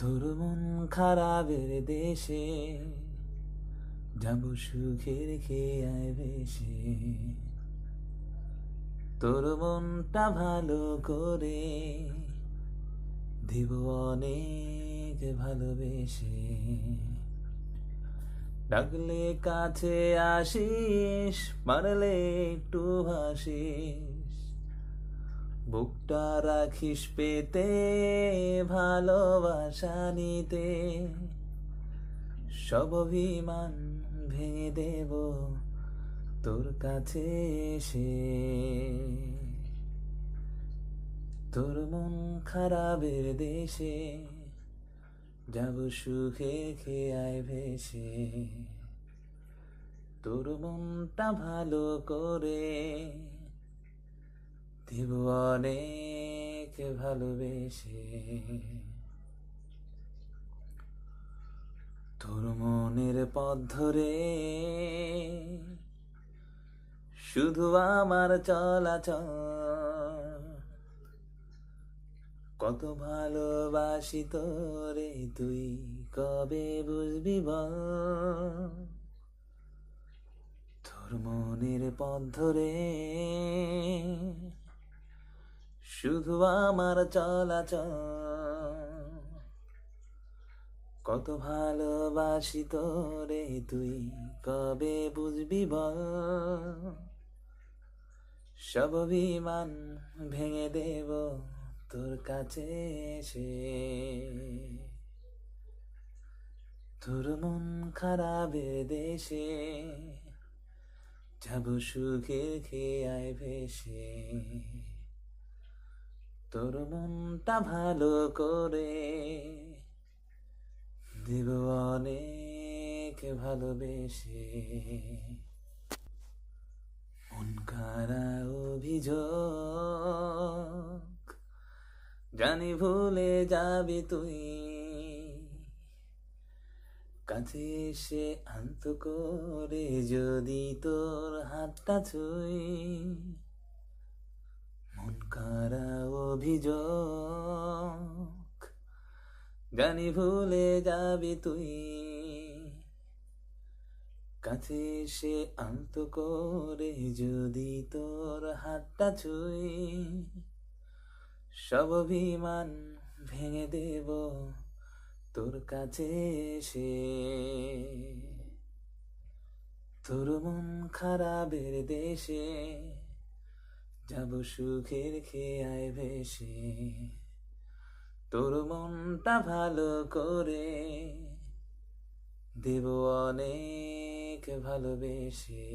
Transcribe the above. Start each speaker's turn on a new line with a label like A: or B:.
A: তোর মন খারাপের দেশে যাব সুখের খেয়ায় বেশে। তোর মনটা ভালো করে দিব অনেক ভালোবেসে। ডাকলে কাছে আসিস, মারলে একটু হাসিস, বুকটা রাখিস পেতে ভালোবাসা নিতে। সব অভিমান ভেঙে দেব তোর কাছে এসে। তোর মন খারাপের দেশে যাব সুখে খেয়ায় ভেসে। তোর মনটা ভালো করে দিব অনেক ভালোবেসে। তোর মনের পথ ধরে শুধু আমার চলাচল। কত ভালোবাসি তোরে তুই কবে বুঝবি বল। তোর মনের পথ ধরে শুধু আমার চলাচল। কত ভালোবাসি তোরে তুই কবে বুঝবি বল। সব অভিমান ভেঙে দেব তোর কাছে এসে। তোর মন খারাপের দেশে যাব সুখের খেয়ায় ভেসে। তোর মনটা ভালো করে দিব অনেক ভালোবেসে। মন কারা অভিযোগ জানি ভুলে যাবি তুই, কাছে এসে আন্ত করে যদি তোর হাতটা ছুই। মন কারা অভিযোগ জানি ভুলে যাবি তুই, কাছে এসে আন্ত করে যদি তোর হাতটা ছুই। সব অভিমান ভেঙে দেব তোর কাছে এসে। তোর মন খারাপের দেশে যাব সুখের খেয়ায় ভেসে। তোর মনটা ভালো করে দেব অনেক ভালোবেসে।